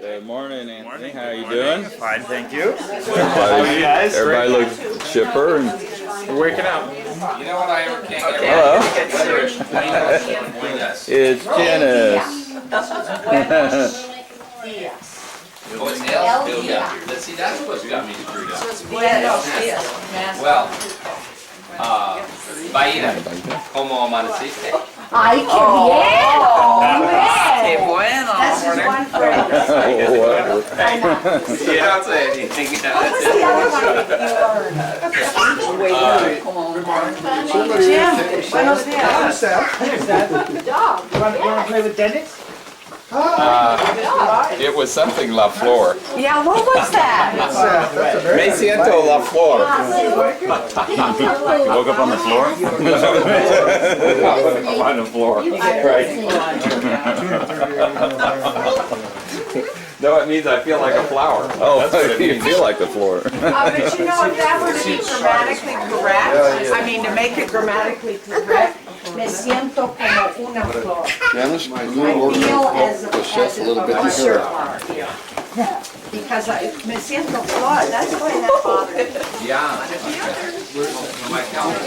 Good morning, Anthony. How are you doing? Fine, thank you. Everybody looks chipper and We're waking up. You know what I ever can't get hello. whether it's Buenos or Buenas. It's Janice. Oh, it's El? Yeah. Let's see, that's what's got me screwed up. Well, Bahía, ¿cómo amaneciste? ¡Ay, qué bien! ¡Qué bueno! That's his one friend. You don't say anything. What was the other one that you learned? Jim, buenos dias. Dog. You want to play with Dennis? It was something La Flor. Yeah, what was that? Me siento La Flor. You woke up on the floor? On the floor. No, it means I feel like a flower. Oh, you feel like the floor. But you know, if that were to be grammatically correct, I mean, to make it grammatically correct, Me siento como una flor. Janice, can you I order feel as the chef a little bit sure. here? Because me siento flor, that's why that bothered me. Yeah. My calendar.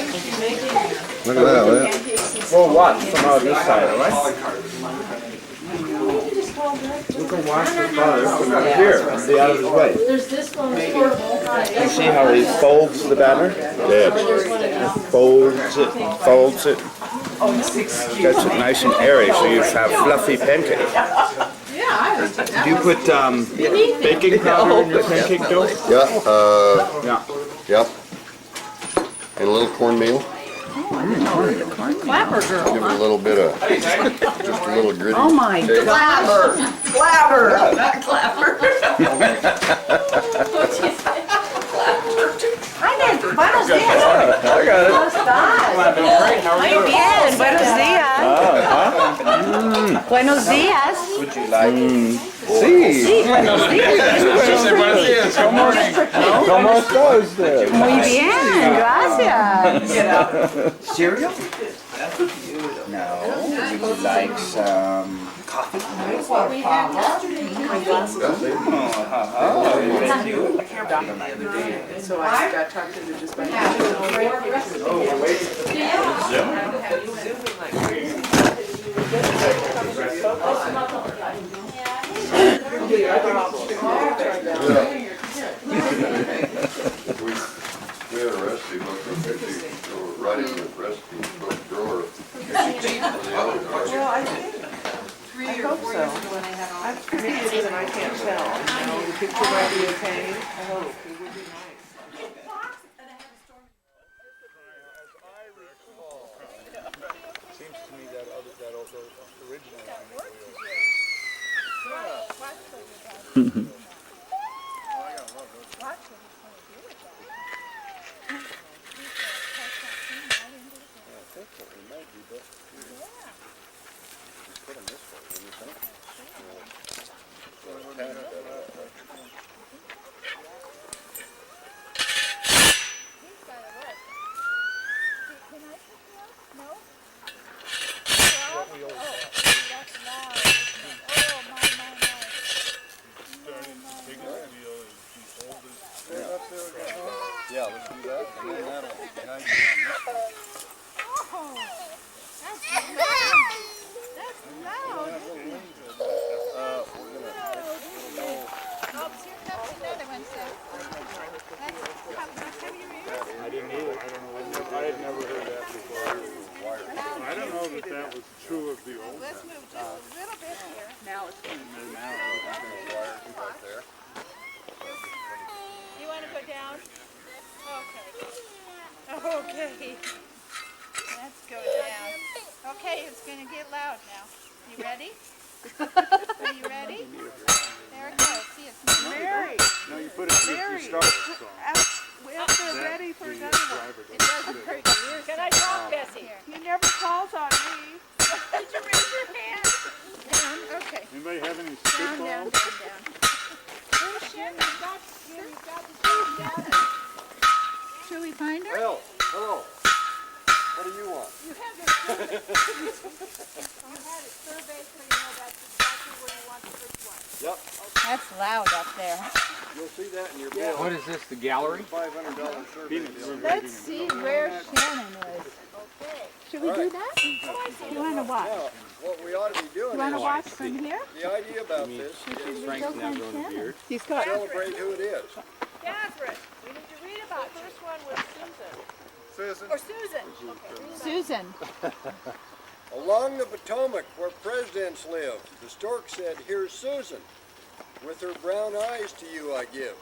Look at that, man. We'll watch from out this side, all right? We can watch from here, see out of his way. there's this one portable. You see how he folds the batter? Yeah. Folds it. Gets it nice and airy, so you have fluffy pancakes. Do you put baking powder in your pancake dough? Yeah, Yeah. yep. And a little cornmeal. Clapper girl, Give it a little bit of, just a little gritty. Oh my taste. Clapper. Clapper, not clapper. Hi there, buenos dias. I got it. ¿Cómo estás? Muy bien, buenos días. Buenos días. Would you like? Sí. Buenos días. Buenos días. Good morning. ¿Cómo estás usted? Muy bien, gracias. Cereal? No. Would you like some coffee? So I got talked into just by We had a recipe book, we were writing the recipe book drawer. Well, I hope so. Maybe it is, and I can't tell. You know, the picture might be okay. I hope. It would be nice. Seems to me that original Yeah, let's do that. And then that'll guide you on I didn't either. I don't know. I had never heard that before. I don't know that that was true of the old. Let's move just a little bit here. Now it's You want to go down? Okay. Okay. Let's go down. Okay, it's going to get loud now. You ready? Are you ready? There it goes. See, it's moving. Mary. No, you put it. You start the song. If they're ready for another one. It doesn't hurt your ears. Can I talk, Bessie? He never calls on me. Did you raise your hand? Down. Okay. Anybody have any Down, down, spitballs? down, down. Where's Jim? You've got the shoe. Should we find her? Hello. What do you want? You have your survey. You had it surveyed so you know that's exactly where you want the first one. Yep. That's loud up there. You'll see that in your bill. What is this, the gallery? $500 survey bill. Let's see where Shannon was. Should we do that? You want to watch? Now, what we ought to be doing You want to is, watch from here? the idea about this is Frank's now growing a beard. He's got, celebrate who it is. Catherine, we need to read about the first one was Susan. Susan. Or Susan. Susan. Along the Potomac where presidents live, the stork said, "Here's Susan. With her brown eyes to you I give."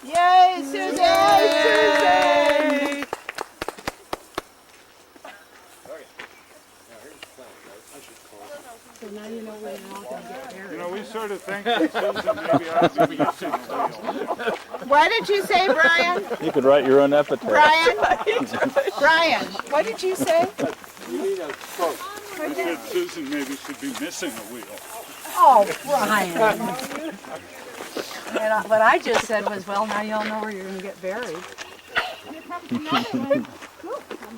Yay, Susan! Yay! so now you know where you're all going to get married. You know, we sort of think that Susan maybe ought to be missing a wheel. What did you say, Brian? You could write your own epitaph. Brian, what did you say? You need a quote. I said Susan maybe should be missing a wheel. Oh, Brian. And what I just said was, well, now you all know where you're going to get buried.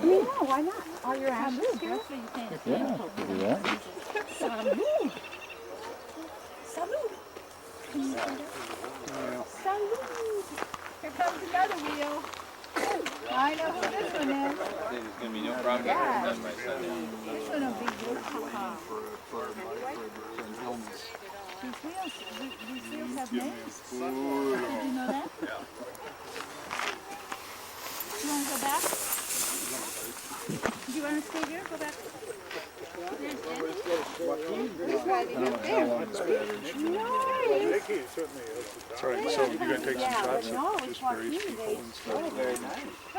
Yeah, why not? All your ashes here? Yeah, could do that. Salud. Salud. Salud. Here comes another wheel. I know who this one is. There's gonna be no problem getting it done by Sunday. This one will be beautiful. These wheels have names. Did you know that? You want to go back? Do you want to stay here? Go back. There's Nicky certainly is. That's right, so you're going to take some shots of just various people and stuff. Very nice. I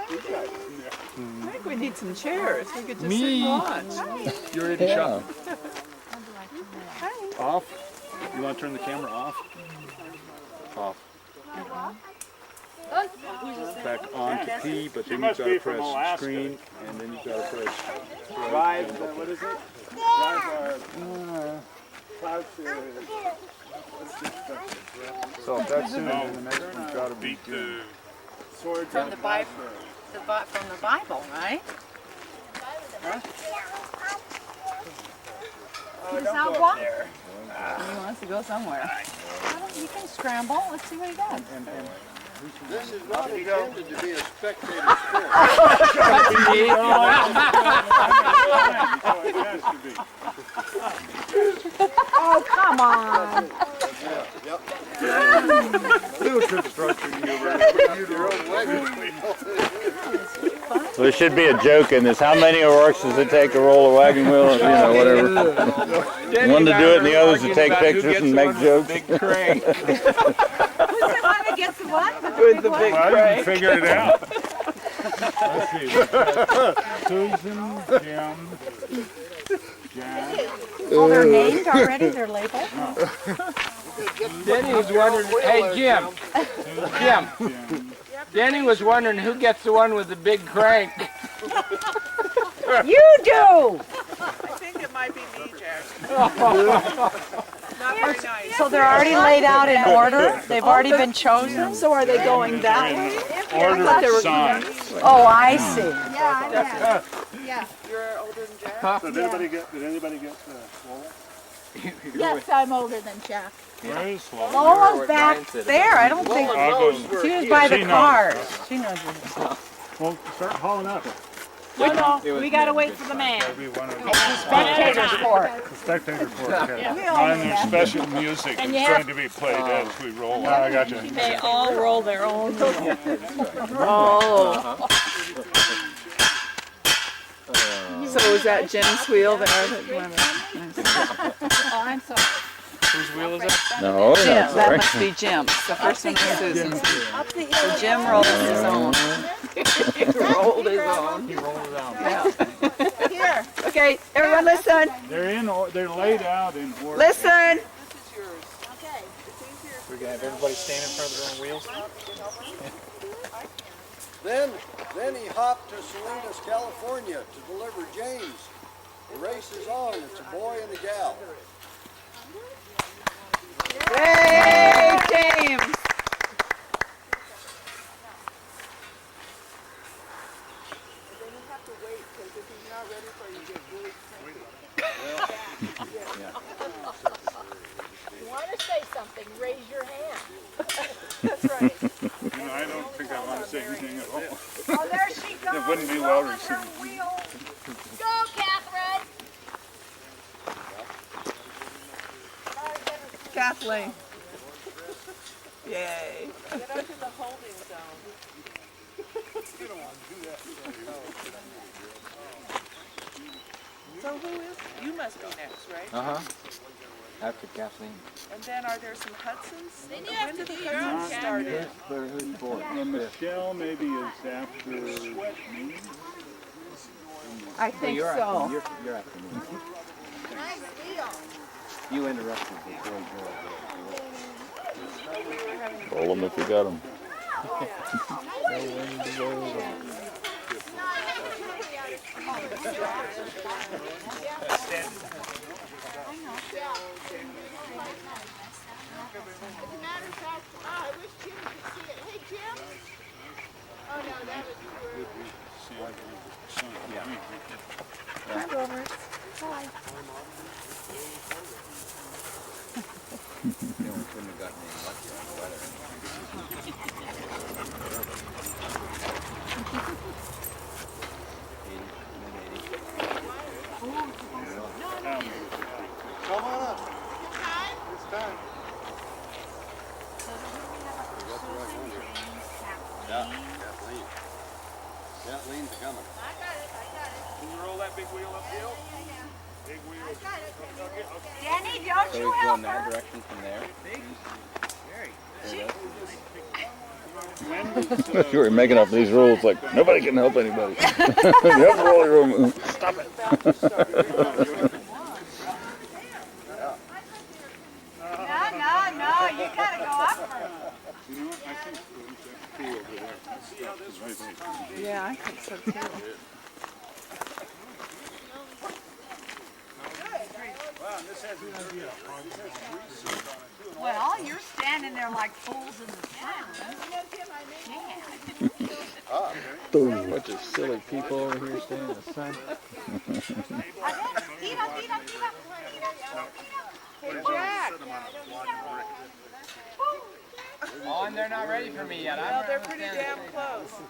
think we need some chairs. We could just sit and watch. You ready to shop? Off? You want to turn the camera off? Off. Back on to P, but then you've got to press screen, and then you've got to press drive. What is it? Drive cloud series. So if that's in, then the next one's got to be Swords From the Bible, from the Bible, right? He's out walking. He wants to go somewhere. You can scramble. Let's see what he does. This is not intended to be a spectator sport. Oh, come on. Little construction humor. Your own wagon. So there should be a joke in this. How many O'Rourke's does it take to roll a wagon wheel? You know, whatever. One to do it and the others to take pictures and make jokes. Big crane. Who's the one that gets the what? With the big Well, I crank. didn't figure it out. Let's see. Susan, Jim, Jan. Oh, they're named already? They're labeled? Denny was wondering, hey Jim, Denny was wondering who gets the one with the big crank. You do! I think it might be me, Jack. Not very nice. So they're already laid out in order? They've already been chosen? So are they going that way? Order thought they were of signs. Oh, I see. Yeah, yeah. You're older than Jack? Did anybody get the roll? Yes, I'm older than Jack. Where is Lola? Lola's back there. I don't think I'll go. she was by the She knows. cars. She knows it. Well, start hauling up. No, we gotta wait for the man. Maybe one of Spectator sport. the spectator for it. And there's special music that's going to be played as we roll. I got you. They all roll their own. Oh. So is that Jim's wheel there? Oh, I'm sorry. Whose wheel is that? No, Jim, that's that right. must be Jim's. The first one was Susan's. So Jim rolled his own. He rolled his own. He rolled it out. Yeah. Here. Okay, everyone listen. They're laid out in order. Listen. Okay. We're gonna have everybody stand in front of their own wheels. Then he hopped to Salinas, California to deliver James. The race is on. It's a boy and a gal. Yay, James. not ready for you get really You want to say something, raise your hand. That's right. I don't think I want to say anything at all. Oh, there she goes. It wouldn't be well rolling her received. wheel. Go, Catherine. Kathleen. Yay. Get up to the holding zone. So who is, you must be next, right? After Kathleen. And then are there some Hudsons? Then you When have to did the do your own Hudsons started? Who's born? And Michelle maybe is after me. I think You're so. after me. You're after me. Nice deal. You interrupted the boy. Roll them if you got them. As a matter of fact, I wish Jim could see it. Hey, Jim. Oh, no, that was Hi, Robert. Hi. You know, we couldn't have gotten any luckier on the weather. Come on up. It's time. Yeah, Kathleen. Kathleen's coming. I got it. Can you roll that big wheel uphill? Big wheel. Danny, don't So you we go help in that her. direction from there. You were making up these rules like nobody can help anybody. You have to roll your own move. Stop it. No, you gotta go up first. You know what? I think that's cool over there. Yeah, I think so too. Well, you're standing there like fools in the sun. Bunch of silly people over here staying in the sun. Hey, Jack. Oh, and they're not ready for me yet. Well, they're pretty damn close.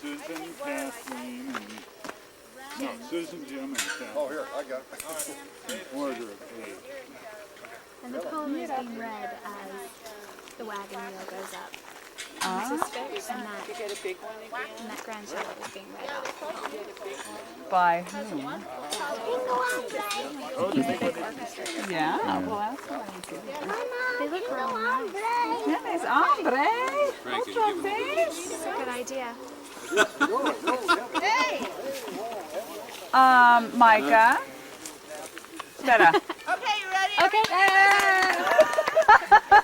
Susan, Kathleen, and... No, Susan, Jim, and Kathleen. Oh, here, I got it. Order of age. And the poem is being read as the wagon wheel goes up. Ah. And You get a big one again? that grandchild is being read out. By whom? Yeah, well, that's nice. They look real nice. Tienes hambre? Otra vez? It's a good idea. Micah. Espera. Okay, you ready? Okay.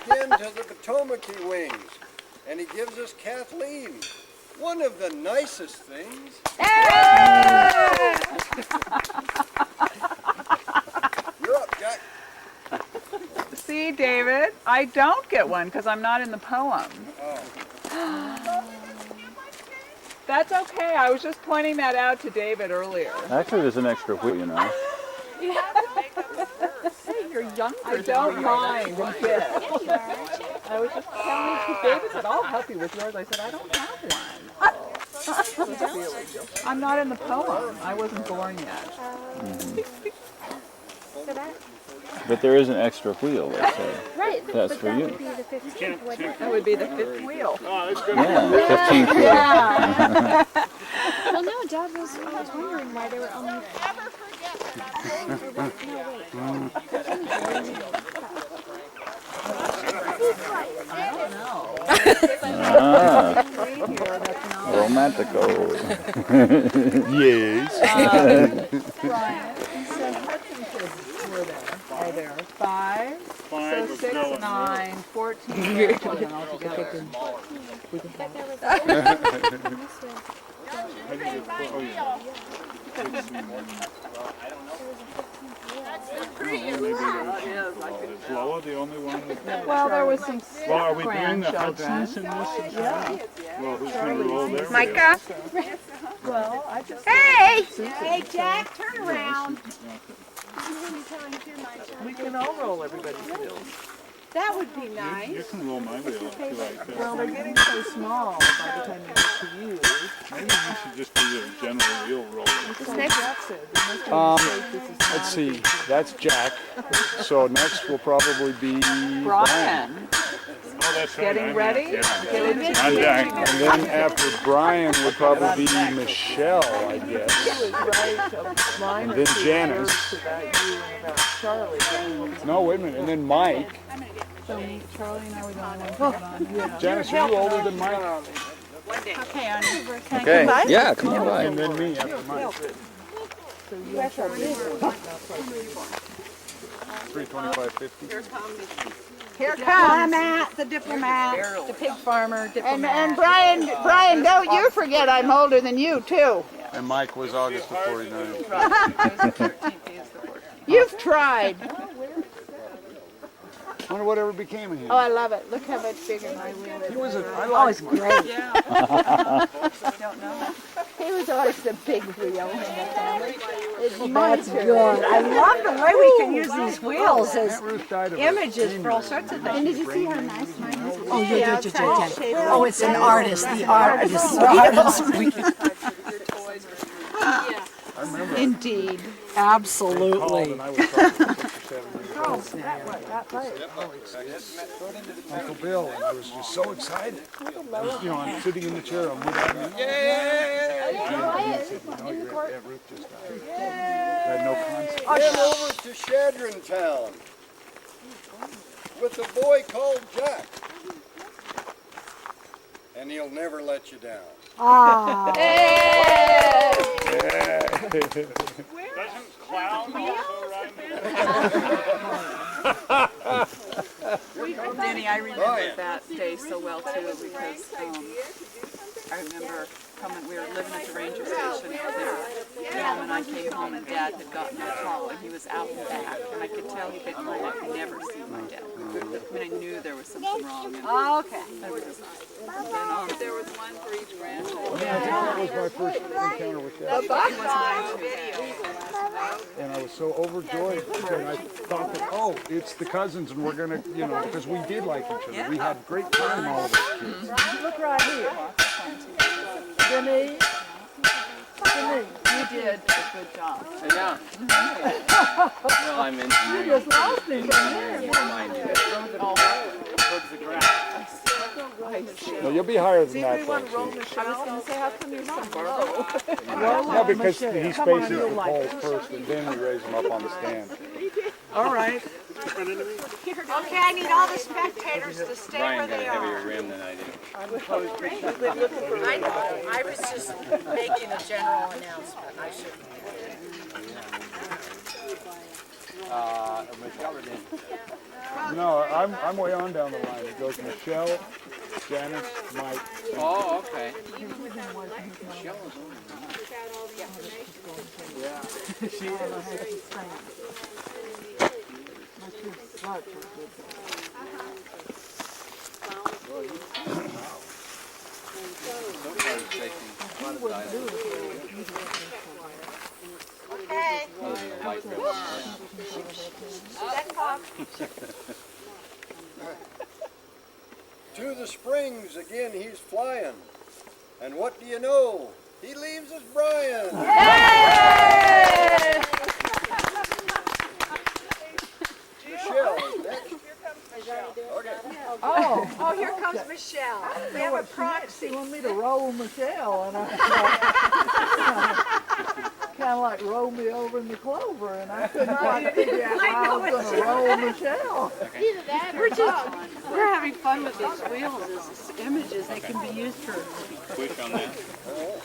Again to the Potomac wings. And he gives us Kathleen, one of the nicest things. You're up, Jack. See, David, I don't get one because I'm not in the poem. That's okay. I was just pointing that out to David earlier. Actually, there's an extra wheel, you know. Hey, you're younger. I don't mind. I'm good. I was just telling David said, I'll help you with yours. I said, I don't have one. I'm not in the poem. I wasn't born yet. But there is an extra wheel, let's say. Right, That's but for that you. would be the 15th, wouldn't it? That would be the 5th wheel. Yeah, 15th wheel. Yeah. Well, no, Dad was wondering why they were only... Never forget that. No, Ah, romantico. Yes. Brian, so what kids were there? Are there 5? So 6, 9, 14 children altogether. Loa the only one? Well, there was some sick Well, are we doing the grandchildren. Hudsons in this as well? Well, who's going to roll there? Micah? Well, I just... Hey! Hey, Jack, turn around. We can all roll everybody's wheels. That would be nice. You can roll my wheel if you like. Well, they're getting so small by the time you get to use. Maybe you should just do the general wheel roll. Let's see, that's Jack. So next will probably be Brian, Oh, that's right. getting ready? Get into I'm Jack. And then after Brian would probably be Michelle, I guess. And then Janice. About you and about Charlie. No, wait a minute. And then Mike. So Charlie and I were the only ones that on. Yeah. Janice, are you older than Mike? Okay, honey. Okay, yeah, come on by. And then me after Mike. So you and Charlie. 325.50. Here comes the diplomat, the pig farmer diplomat. And Brian, don't you forget I'm older than you, too. And Mike was August of 49. You've tried. I wonder whatever became of him. Oh, I love it. Look how much bigger my wheel is. He was I it's great. Yeah. Don't know. He was always the big wheel in the family. That's good. I love the way we can use these wheels as images for all sorts of things. And did you see how nice mine is? Oh, yeah. Oh, it's an artist. The artist. Indeed. Absolutely. Uncle Bill, and I was just so excited. You know, I'm sitting in the chair. I'm with him. Yay! And he said, "No, Aunt Ruth just died." I had no concept. Head over to Chadron Town with a boy called Jack. And he'll never let you down. Doesn't clown also rhyme? Danny, I remember that day so well too because I remember we were living at the ranger station there. Mom and I came home and Dad had gotten a call and he was out and back and I could tell he'd been home. I'd never seen my dad. I mean, I knew there was something wrong. And Okay. there was one for each grandchild. I think that was my first encounter with that. And I was so overjoyed because I thought that, oh, it's the cousins and we're going to, you know, because we did like each other. We had great time, all of us kids. Look right here. Jimmy. You did a good job. Yeah. Well, I'm engineering. You just lost him from there. No, you'll be higher than that, We want to roll though. Michelle. I was going to say, how come you're so low? Yeah, because he faces the pole first and then we raise him up on the stand. All right. Okay, I need all the spectators to stay where Brian got a they heavier are. rim than I do. I know. I was just making a general announcement. I shouldn't. No, I'm way on down the line. It goes Michelle, Janice, Mike. Oh, okay. Yeah. She Okay. To the springs again he's flying. And what do you know? He leaves us Brian. Michelle is next. Okay. Oh, here comes Michelle. We have a proxy. She wanted me to roll Michelle, and I kind of like roll me over in the clover, and I couldn't quite figure out how I was going to roll Michelle. Either that or We're having fun with these wheels as images. They can be used for. Push on that.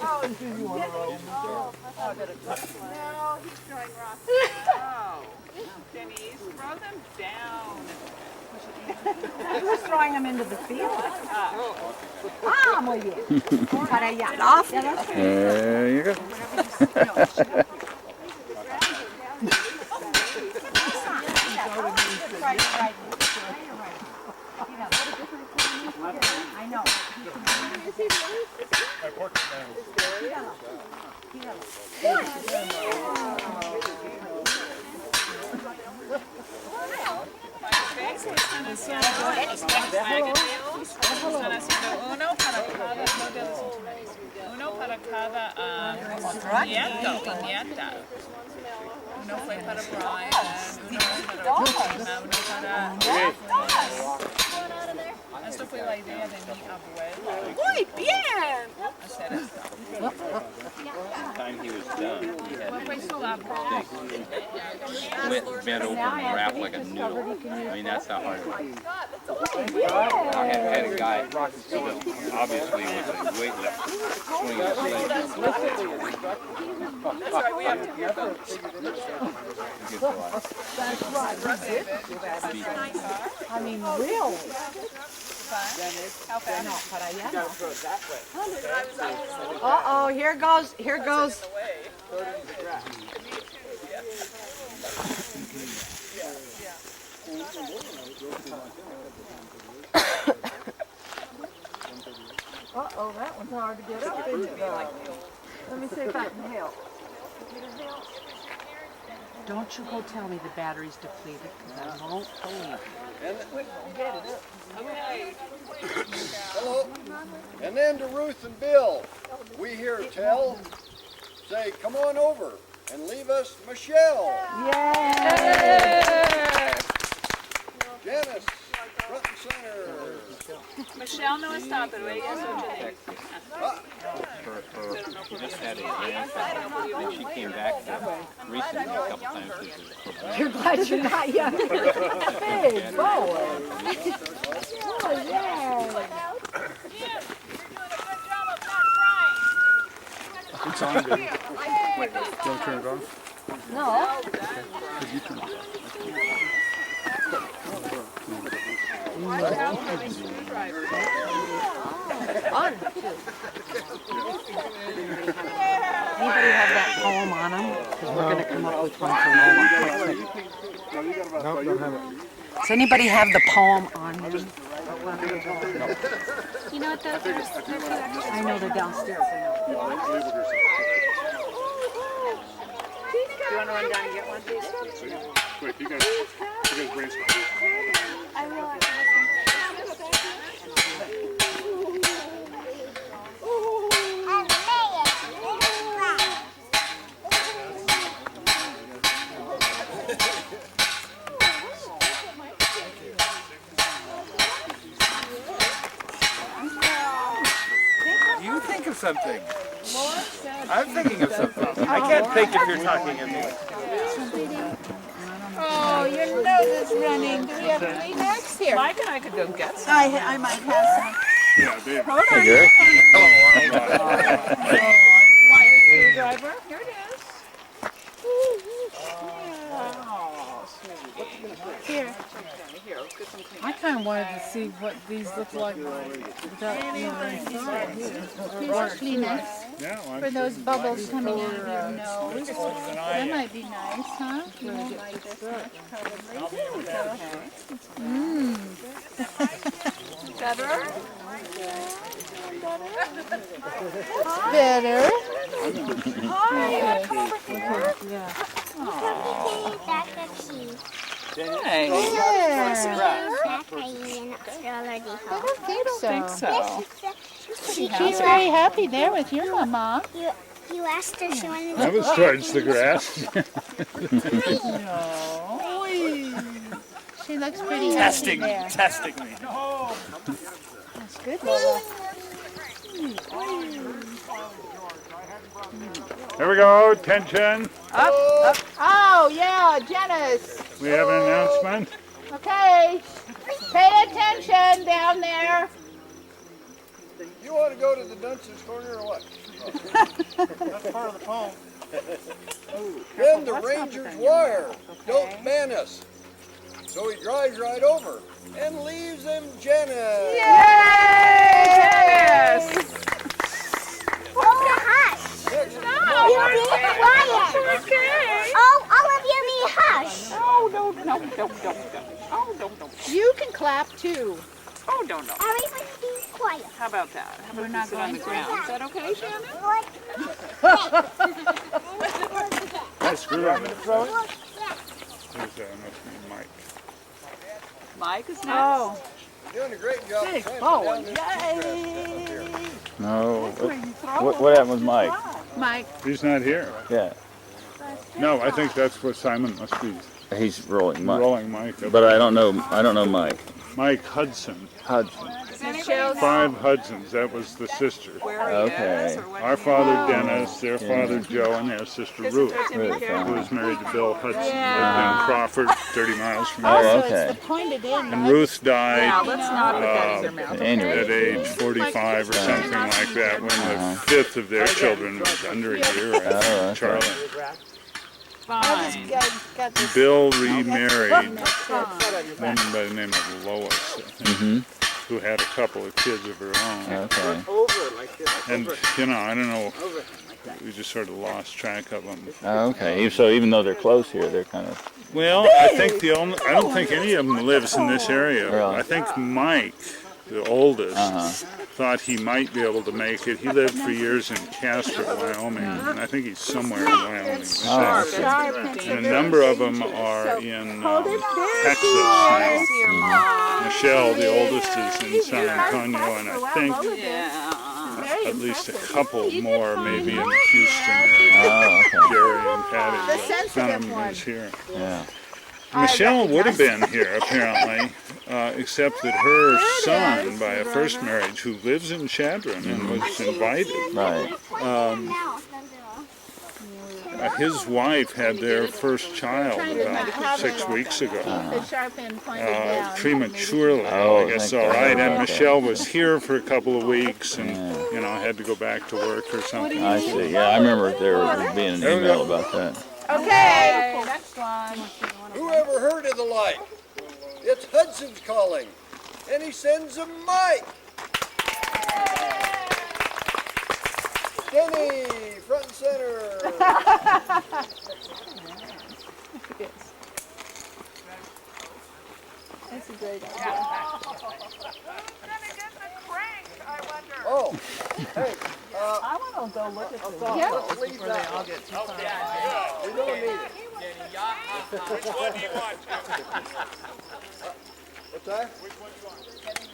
Oh, do you want to roll Michelle? No, he's throwing rocks. Oh, Denise, throw them down. Who's throwing them into the field? Ah, muy bien. Para allá. There you go. I know. Están haciendo uno para cada nieto y nieta. Uno fue para Brian, uno para Rosina, uno para... Esto fue la idea de mi abuela. Muy bien. Hacer esto. By the time he was done, he had ¿Cuál fue su abuela? split, bent over, and wrapped like a noodle. I mean, that's how hard it was. I had a guy, obviously, with a weightlifter, swinging a sledge. That's right, we have to hear them. That's right. I mean, really. How fast? Uh-oh, here goes. Uh-oh, that one's hard to get up, isn't it? Let me see if I can help. Don't you go tell me the battery's depleted, because I won't believe it. Hello. And then to Ruth and Bill, we hear tell, say, come on over and leave us Michelle. Yay! Janice, front and center. Michelle no está, pero ella es ocho. She just had a grandchild, and she came back recently a couple times. You're glad you're not younger. Big boy. Oh, yeah. It's on, baby. Wait, don't turn it off? No. Could you turn it off? Anybody have that poem on them? Because we're going to come up with one for Lola. No, don't have it. Does anybody have the poem on them? You know what those are? I know they're downstairs. I know. Do you want to run down and get one? Wait, you guys brainstorm. I will. You think of something. I'm thinking of something. I can't think if you're talking at me. Oh, your nose is running. Do we have Kleenex here? Mike and I could go get some. I might have some. Yeah, babe. Hold on. Hey, Gary. Wire screwdriver. Here it is. Oh, sweet. Here. Here, let's get some I kind of wanted to see what these look like without being inside. These are pretty nice. Yeah, well, For those bubbles coming out of your nose. That might be nice, huh? You won't like this much, probably. There we go. Mmm. Better? Better? Hi. Yeah. Hey. I don't think so. She's very happy there with your mama. You asked her she wanted to that was towards the grass. She looks pretty happy there. Testing me. That's good, Lola. There we go, attention. Up. Oh, yeah, Janice. We have an announcement. Okay. Pay attention down there. You want to go to the dunce's corner or what? That's part of the poem. Then the ranger's wire. Don't man us. So he drives right over and leaves them Janice. Yay! Janice! Oh, hush! No! You're being quiet! Okay. Oh, all of you be hush! Oh, no. Oh, no. You can clap too. Oh, no. Everybody be quiet. How about that? How about We're not sit on going the to. ground? Is that okay, Shannon? I screwed on it. Must be Mike. Mike is next. Oh. You're doing a great job. Big tramping bow. down this bluegrass No. What happened with Mike? Mike. He's not here. Yeah. No, I think that's what Simon must be. He's rolling Mike. Rolling Mike. But I don't know Mike. Mike Hudson. Hudson. 5 Hudsons. That was the sister. Okay. Our father Dennis, their father Joe, and their sister Ruth, who was married to Bill Hudson. Lived in Crawford, 30 miles from here. Oh, okay. Pointed in. And Ruth died Now, let's not put that in your mouth. Anyway. at age 45 or something like that, when the 5th of their children was under a year old. Oh, okay. Charlie. Fine. Bill remarried a woman by the name of Lois, I think, who had a couple of kids of her own. Okay. And, you know, I don't know, we just sort of lost track of them. Okay. So even though they're close here, they're kind of. Well, I don't think any of them lives in this area. Really? I think Mike, the oldest, thought he might be able to make it. He lived for years in Casper, Wyoming, and I think he's somewhere in Wyoming. And a number of them are in Texas now. Michelle, the oldest, is in San Antonio, and I think at least a couple more maybe in Houston area. Jerry and Patty, but none of them is here. Yeah. Michelle would have been here, apparently, except that her son, by a first marriage, who lives in Chadron and was invited, his wife had their first child about 6 weeks ago, prematurely, I guess, all right, and Michelle was here for a couple of weeks and, you know, had to go back to work or something. I see. Yeah, I remember there being an email about that. Okay, next one. Whoever heard of the like? It's Hudson's calling, and he sends a Mike. Denny, front and center. That's a great idea. Oh, hey, I want to go look at the Yeah. leave that one. We don't need it. What's that?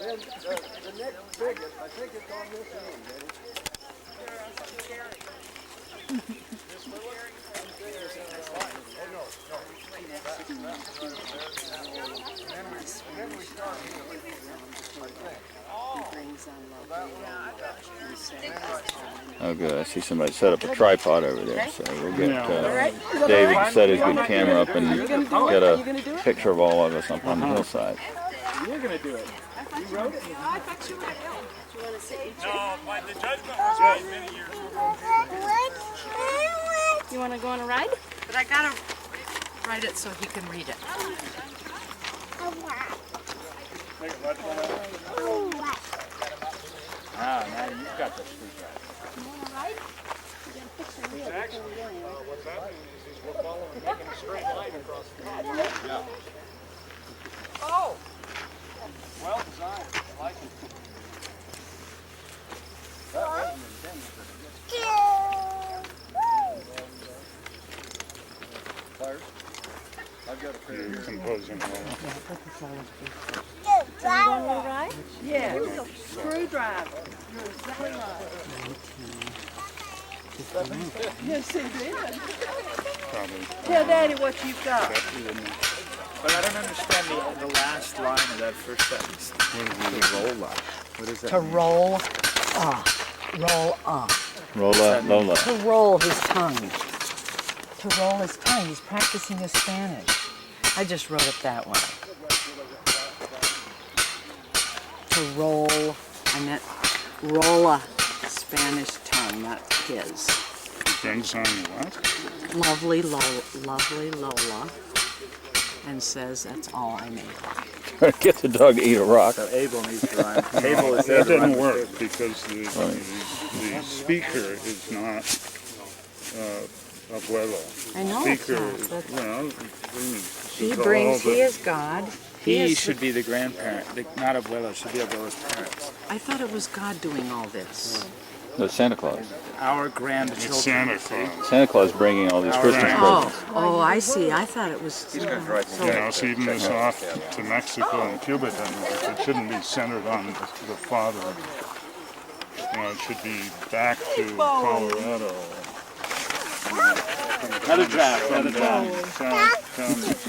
Then the next biggest, I think it's on this end, Denny. Oh, good. I see somebody set up a tripod over there, so we'll get David to set his good camera up and get a picture of all of us up on the hillside. You're going to do it. You wrote it? I thought you would. Do you want to sit? No, the judgment was made many years ago. You want to go on a ride? But I gotta write it so he can read it. Ah, now you've got the screwdriver. What's happening is we're following, making a straight line across the top. Yeah. Oh! Well designed. I like it. Pliers? I've got a pair here. Composing Yeah, screwdriver. You're exactly right. Yes, it did. probably. Tell Daddy what you've got. But I don't understand the last line of that first sentence. What is that? To roll, roll, to roll his tongue. To roll his tongue. He's practicing his Spanish. I just wrote it that way. To roll, I meant roll a Spanish tongue, not his. Brings on what? Lovely Lola, and says that's all I need. Get the dog to eat a rock. So Abel needs to rhyme. Abel is That there to rhyme didn't with work because the speaker is not abuelo. I know it's Speaker not, is, but well, he brings, he is God. He should be the grandparent, not abuelo, should be abuelo's parents. I thought it was God doing all this. No, Santa Claus. Our grandchildren. It's Santa Claus. Santa Claus bringing all these Christmas presents. Oh, I see. I thought it was. He's going to drive You know, so even this off to Mexico and Cuba, then it shouldn't be centered on the father. You know, it should be back to Colorado. Another draft.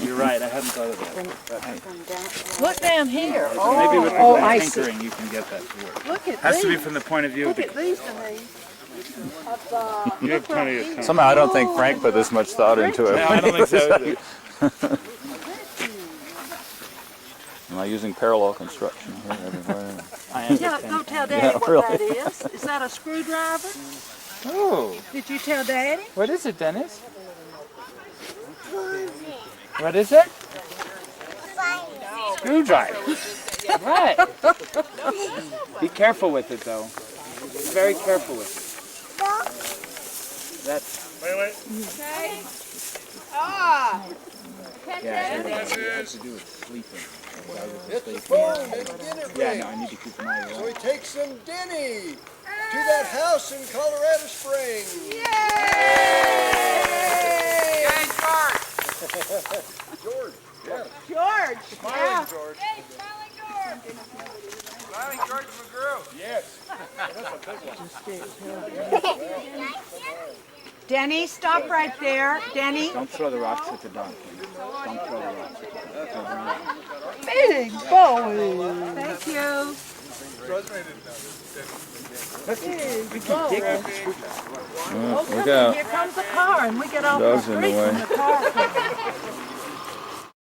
You're right, I hadn't thought of that. Look down here. Maybe with Oh, the I anchoring you can get that to work. Look at Has these. to be from the point of view of Look the... at these to me. You have plenty of time. Somehow I don't think Frank put this much thought into it. No, I don't think so either. Am I using parallel construction here everywhere? Go tell Daddy what really. that is. Is that a screwdriver? Oh, Did you tell Daddy? what is it, Dennis? What is it? Screwdriver. Right. Be careful with it, though. Be very careful with it. That's... Wait. Okay. Ah! Yeah, it has to do with sleeping. It's the phone and dinner break. Yeah, no, I need to keep an eye So on he takes them Denny to that house in Colorado Springs. Yay! George, yeah. George. Smiling George. Hey, Smiling George! Smiling George McGrew. Yes. That's a big one. Denny, stop right there. Denny. Don't throw the rocks at the donkey. Don't throw the rocks at the donkey. Big boy. Thank you. Big boy. Look out. Here comes the car, and we get off Dog's the in the street way. when the car comes.